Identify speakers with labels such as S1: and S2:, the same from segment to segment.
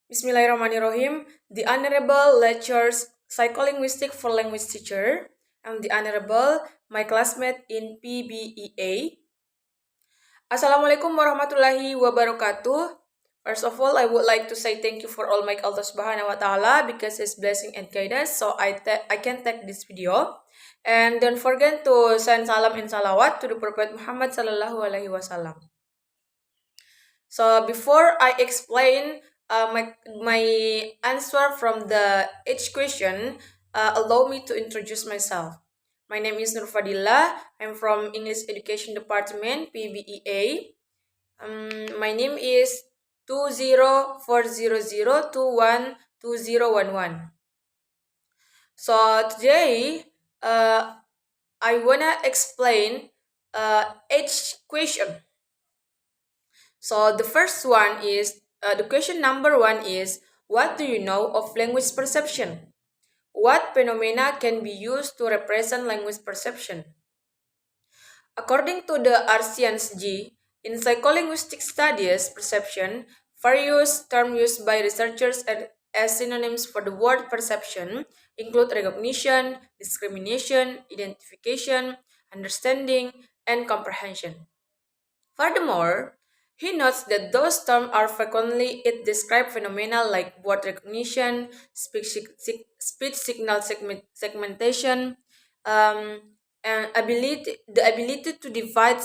S1: Bismillahirrahmanirrahim. The Honorable Lectures Psycholinguistics for Language Teacher. I'm the Honorable, my classmate in PBEA. Assalamualaikum warahmatullahi wabarakatuh. First of all, I would like to say thank you for all my Allah Subhanahu wa Ta'ala because His blessing and guidance. So I can take this video. And don't forget to send salam and salawat to the Prophet Muhammad Sallallahu Alaihi Wasallam. So before I explain my answer from each question, allow me to introduce myself. My name is Nurfadillah. I'm from English Education Department, PBEA. My name is 20400212011. So today, I wanna explain each question. So the first one is, the question number 1 is, what do you know of language perception? What phenomena can be used to represent language perception? According to the RCNSG, in psycholinguistic studies, perception, various terms used by researchers as synonyms for the word perception include recognition, discrimination, identification, understanding, and comprehension. Furthermore, he notes that those terms are frequently it describe phenomena like word recognition, speech signal segmentation, and the ability to divide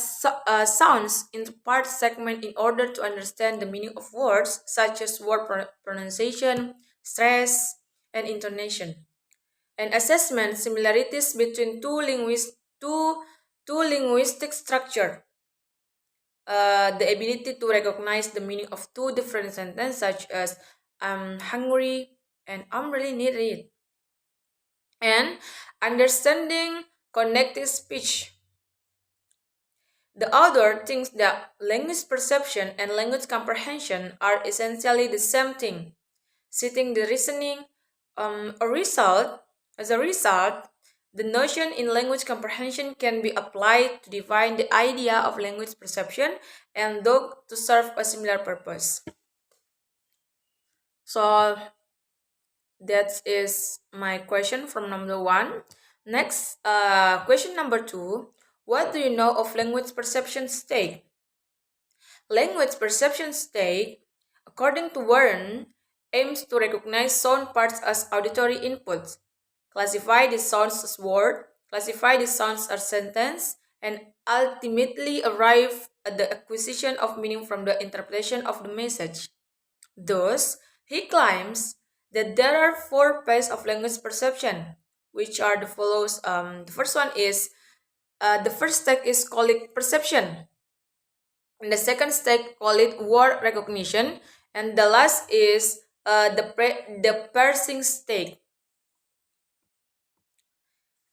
S1: sounds into part segment in order to understand the meaning of words such as word pronunciation, stress, and intonation. And assessment similarities between two linguistic structure, the ability to recognize the meaning of two different sentences, such as I'm hungry and I'm really need it, and understanding connected speech. The author thinks that language perception and language comprehension are essentially the same thing, citing the reasoning. As a result, the notion in language comprehension can be applied to define the idea of language perception and though to serve a similar purpose. So that is my question from number 1. Next, question number 2. What do you know of language perception state? Language perception state, according to Warren, aims to recognize sound parts as auditory inputs, classify the sounds as word, classify the sounds as sentence, and ultimately arrive at the acquisition of meaning from the interpretation of the message. Thus, he claims that there are 4 phases of language perception, which are the follows. The first one is, the first step is called it perception. And the second step call it word recognition, and the last is the parsing state.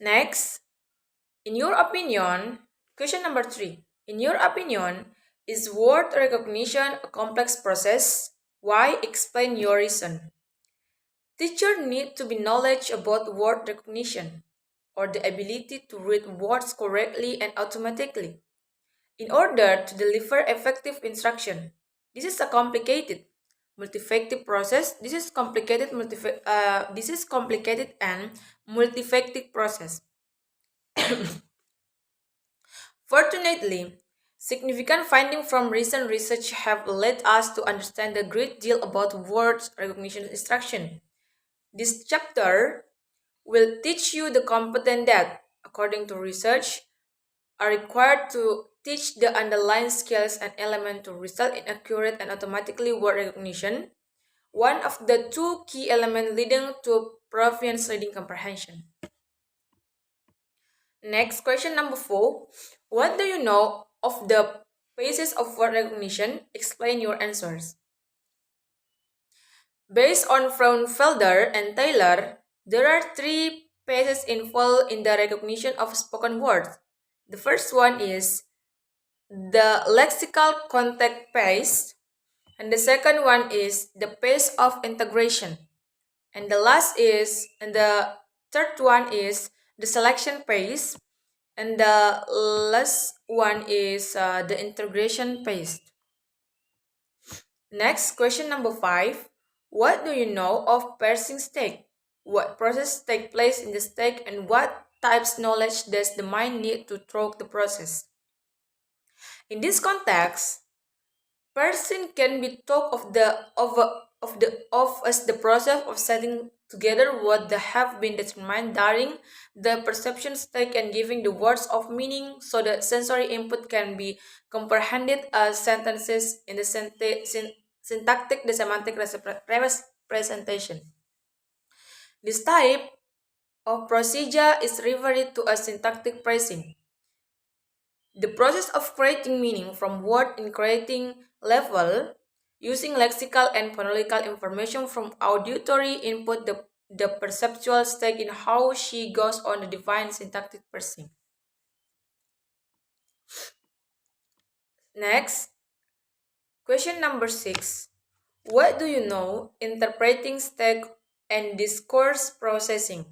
S1: Next, in your opinion, question number 3. In your opinion, is word recognition a complex process? Why? Explain your reason. Teacher need to be knowledge about word recognition or the ability to read words correctly and automatically in order to deliver effective instruction. This is a complicated multifactorial process. This is complicated and multifactorial process. Fortunately, significant findings from recent research have led us to understand a great deal about word recognition instruction. This chapter will teach you the components that, according to research, are required to teach the underlying skills and elements to result in accurate and automatically word recognition, one of the 2 key elements leading to proficient reading comprehension. Next, question number 4. What do you know of the phases of word recognition? Explain your answers. Based on Fraunfelder and Taylor, there are 3 phases involved in the recognition of spoken words. The first one is the lexical contact phase, and the second one is the phase of integration, and the third one is the selection phase, and the last one is the integration phase. Next, question number 5. What do you know of parsing state? What process take place in the state and what types knowledge does the mind need to through the process? In this context, person can be thought of as the process of setting together what they have been determined during the perception stage and giving the words of meaning so that sensory input can be comprehended as sentences in the syntactic the semantic representation. This type of procedure is referred to as syntactic phrasing. The process of creating meaning from word in creating level using lexical and phonological information from auditory input the perceptual stake in how she goes on the divine syntactic parsing. Next, question number 6. What do you know interpreting stake and discourse processing?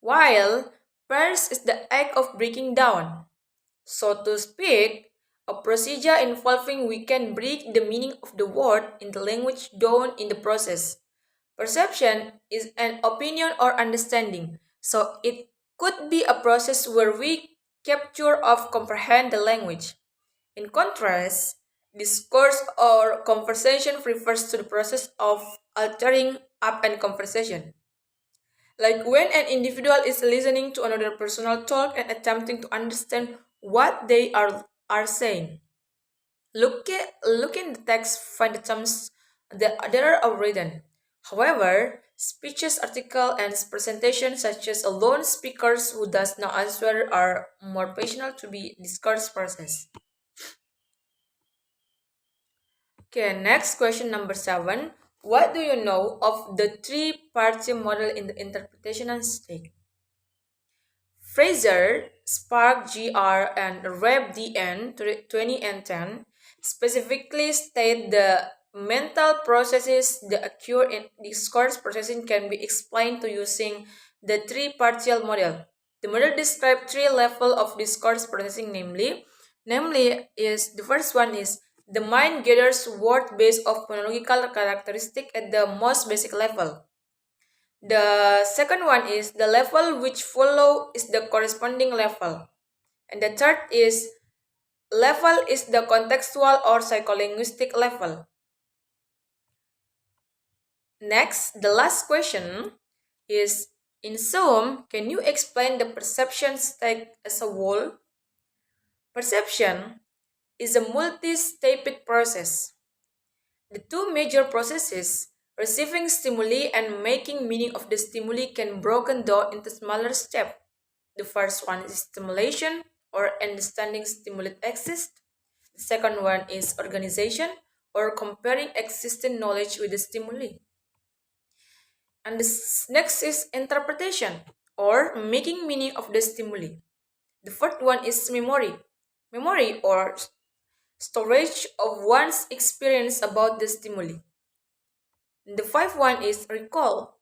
S1: While parse is the act of breaking down, so to speak, a procedure involving we can break the meaning of the word in the language down in the process. Perception is an opinion or understanding, so it could be a process where we capture or comprehend the language. In contrast, discourse or conversation refers to the process of altering up and conversation. Like when an individual is listening to another personal talk and attempting to understand what they are saying. Look in the text, find the terms that there are written. However, speeches, article, and presentation such as a lone speakers who does not answer are more personal to be discourse process. Okay, next question number 7. What do you know of the three-party model in the interpretation and state? Fraser, Spark GR, and RevDN 2010 specifically state the mental processes that occur in discourse processing can be explained to using the three-partial model. The model describes three levels of discourse processing, namely is the first one is the mind gathers word based of phonological characteristic at the most basic level. The second one is the level which follow is the corresponding level. And the third is level is the contextual or psycholinguistic level. Next, the last question is in sum, can you explain the perception state as a whole? Perception is a multi-steped process. The two major processes, receiving stimuli and making meaning of the stimuli, can broken down into smaller steps. The first one is stimulation or understanding stimulus exists. The second one is organization or comparing existing knowledge with the stimuli. And next is interpretation or making meaning of the stimuli. The fourth one is memory or storage of one's experience about the stimuli. The fifth one is recall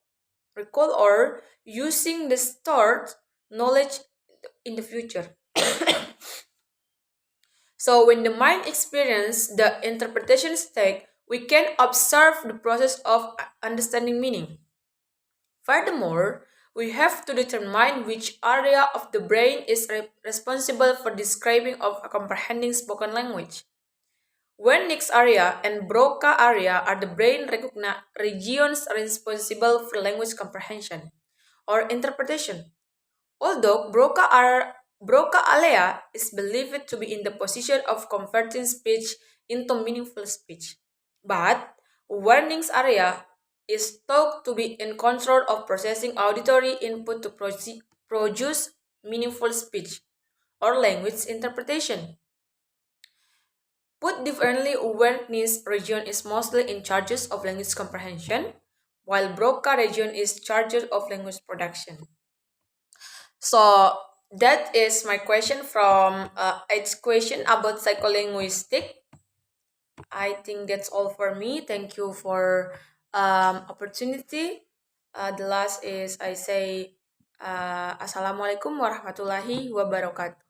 S1: or using the stored knowledge in the future. So when the mind experiences the interpretation state, we can observe the process of understanding meaning. Furthermore, we have to determine which area of the brain is responsible for describing or comprehending spoken language. When next area and Broca area are the brain regions responsible for language comprehension or interpretation. Although Broca alea is believed to be in the position of converting speech into meaningful speech. But warnings area is thought to be in control of processing auditory input to produce meaningful speech or language interpretation. Put differently, awareness region is mostly in charge of language comprehension, while Broca region is charged of language production. So that is my question from its question about psycholinguistic. I think that's all for me. Thank you for opportunity. The last is I say Assalamualaikum warahmatullahi wabarakatuh.